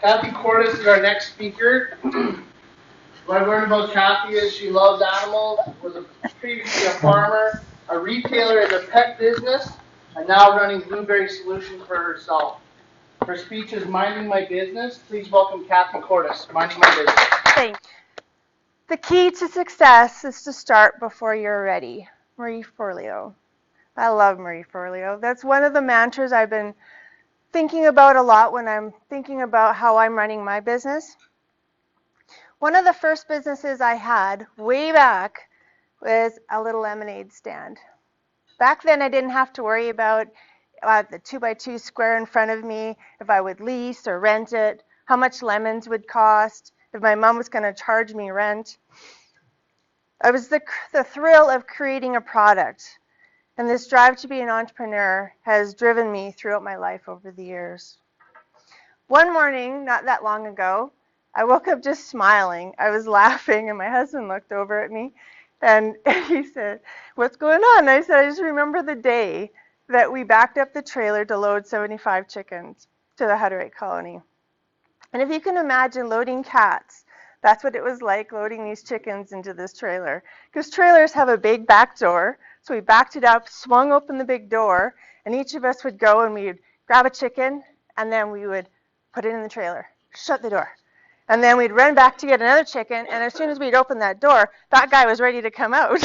Kathy Cordes is our next speaker. What I learned about Kathy is she loves animals, was previously a farmer, a retailer in the pet business, and now running Blueberry Solutions for herself. Her speech is Minding My Business. Please welcome Kathy Cordes, Minding My Business. Thanks. The key to success is to start before you're ready. Marie Forleo. I love Marie Forleo. That's one of the mantras I've been thinking about a lot when I'm thinking about how I'm running my business. One of the first businesses I had way back was a little lemonade stand. Back then I didn't have to worry about the 2x2 square in front of me, if I would lease or rent it, how much lemons would cost, if my mom was going to charge me rent. I was the thrill of creating a product, and this drive to be an entrepreneur has driven me throughout my life over the years. One morning, not that long ago, I woke up just smiling. I was laughing, and my husband looked over at me, and he said, "What's going on?" I said, "I just remember the day that we backed up the trailer to load 75 chickens to the Hutterite colony." And if you can imagine loading cats, that's what it was like loading these chickens into this trailer. Because trailers have a big back door, so we backed it up, swung open the big door, and each of us would go and we'd grab a chicken, and then we would put it in the trailer, shut the door. And then we'd run back to get another chicken, and as soon as we'd open that door, that guy was ready to come out.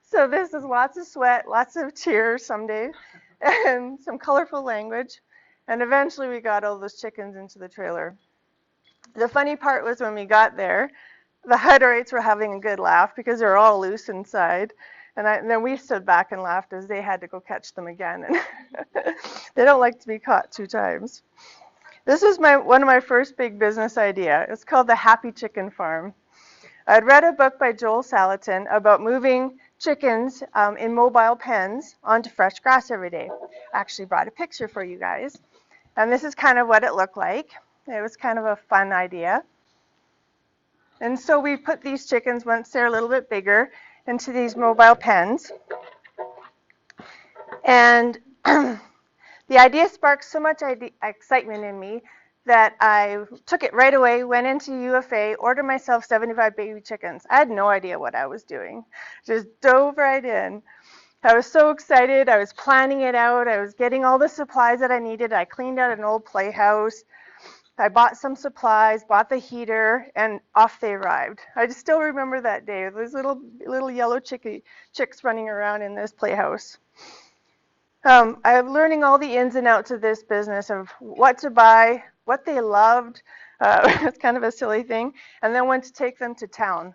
So this is lots of sweat, lots of tears some days, and some colorful language. And eventually we got all those chickens into the trailer. The funny part was when we got there, the Hutterites were having a good laugh because they were all loose inside. And then we stood back and laughed as they had to go catch them again. And they don't like to be caught 2 times. This was one of my first big business idea. It's called the Happy Chicken Farm. I'd read a book by Joel Salatin about moving chickens in mobile pens onto fresh grass every day. I actually brought a picture for you guys. And this is kind of what it looked like. It was kind of a fun idea. And so we put these chickens, once they're a little bit bigger, into these mobile pens. And the idea sparked so much excitement in me that I took it right away, went into UFA, ordered myself 75 baby chickens. I had no idea what I was doing. Just dove right in. I was so excited. I was planning it out. I was getting all the supplies that I needed. I cleaned out an old playhouse. I bought some supplies, bought the heater, and off they arrived. I just still remember that day. Those little yellow chicks running around in this playhouse. I'm learning all the ins and outs of this business, of what to buy, what they loved. It's kind of a silly thing. And then when to take them to town.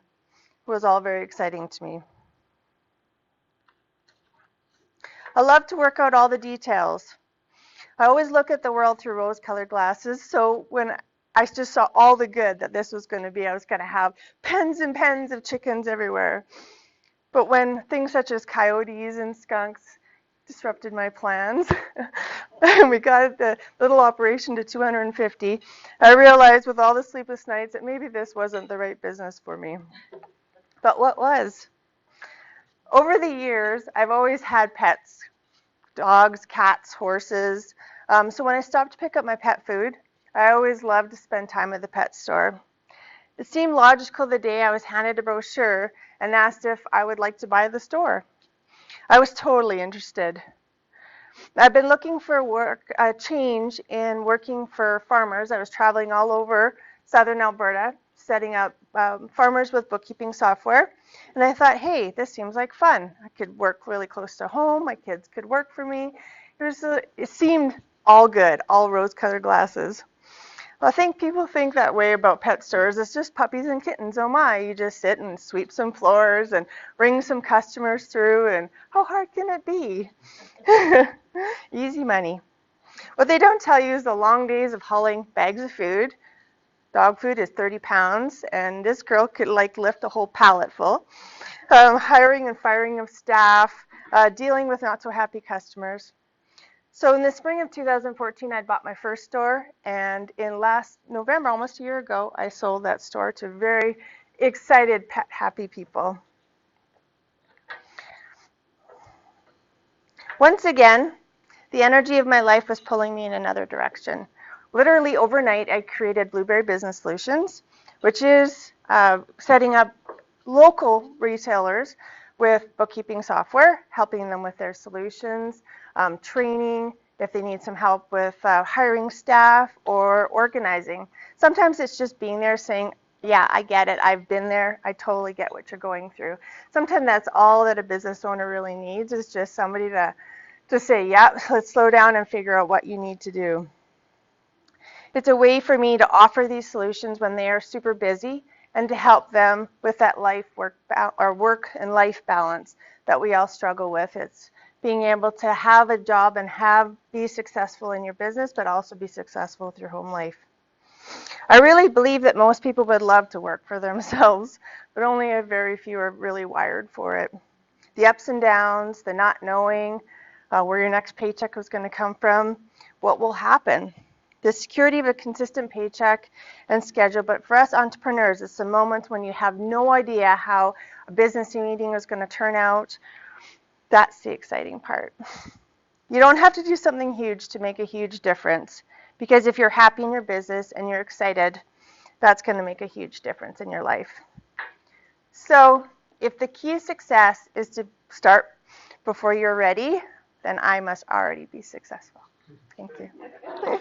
It was all very exciting to me. I love to work out all the details. I always look at the world through rose-colored glasses, so when I just saw all the good that this was going to be, I was going to have pens and pens of chickens everywhere. But when things such as coyotes and skunks disrupted my plans, and we got the little operation to 250, I realized with all the sleepless nights that maybe this wasn't the right business for me. But what was? Over the years, I've always had pets. Dogs, cats, horses. So when I stopped to pick up my pet food, I always loved to spend time at the pet store. It seemed logical the day I was handed a brochure and asked if I would like to buy the store. I was totally interested. I've been looking for a change in working for farmers. I was traveling all over southern Alberta, setting up farmers with bookkeeping software. And I thought, hey, this seems like fun. I could work really close to home. My kids could work for me. It seemed all good, all rose-colored glasses. Well, I think people think that way about pet stores. It's just puppies and kittens. Oh my, you just sit and sweep some floors and bring some customers through, and how hard can it be? Easy money. What they don't tell you is the long days of hauling bags of food. Dog food is 30 pounds, and this girl could lift a whole pallet full. Hiring and firing of staff, dealing with not so happy customers. So in the spring of 2014, I'd bought my first store, and in last November, almost a year ago, I sold that store to very excited, pet happy people. Once again, the energy of my life was pulling me in another direction. literally overnight, I created Blueberry Business Solutions, which is setting up local retailers with bookkeeping software, helping them with their solutions, training, if they need some help with hiring staff or organizing. Sometimes it's just being there saying, yeah, I get it. I've been there. I totally get what you're going through. Sometimes that's all that a business owner really needs is just somebody to say, yeah, let's slow down and figure out what you need to do. It's a way for me to offer these solutions when they are super busy and to help them with that work and life balance that we all struggle with. It's being able to have a job and be successful in your business, but also be successful with your home life. I really believe that most people would love to work for themselves, but only a very few are really wired for it. The ups and downs, the not knowing where your next paycheck was going to come from, what will happen. The security of a consistent paycheck and schedule, but for us entrepreneurs, it's the moment when you have no idea how a business meeting is going to turn out. That's the exciting part. You don't have to do something huge to make a huge difference, because if you're happy in your business and you're excited, that's going to make a huge difference in your life. So if the key to success is to start before you're ready, then I must already be successful. Thank you.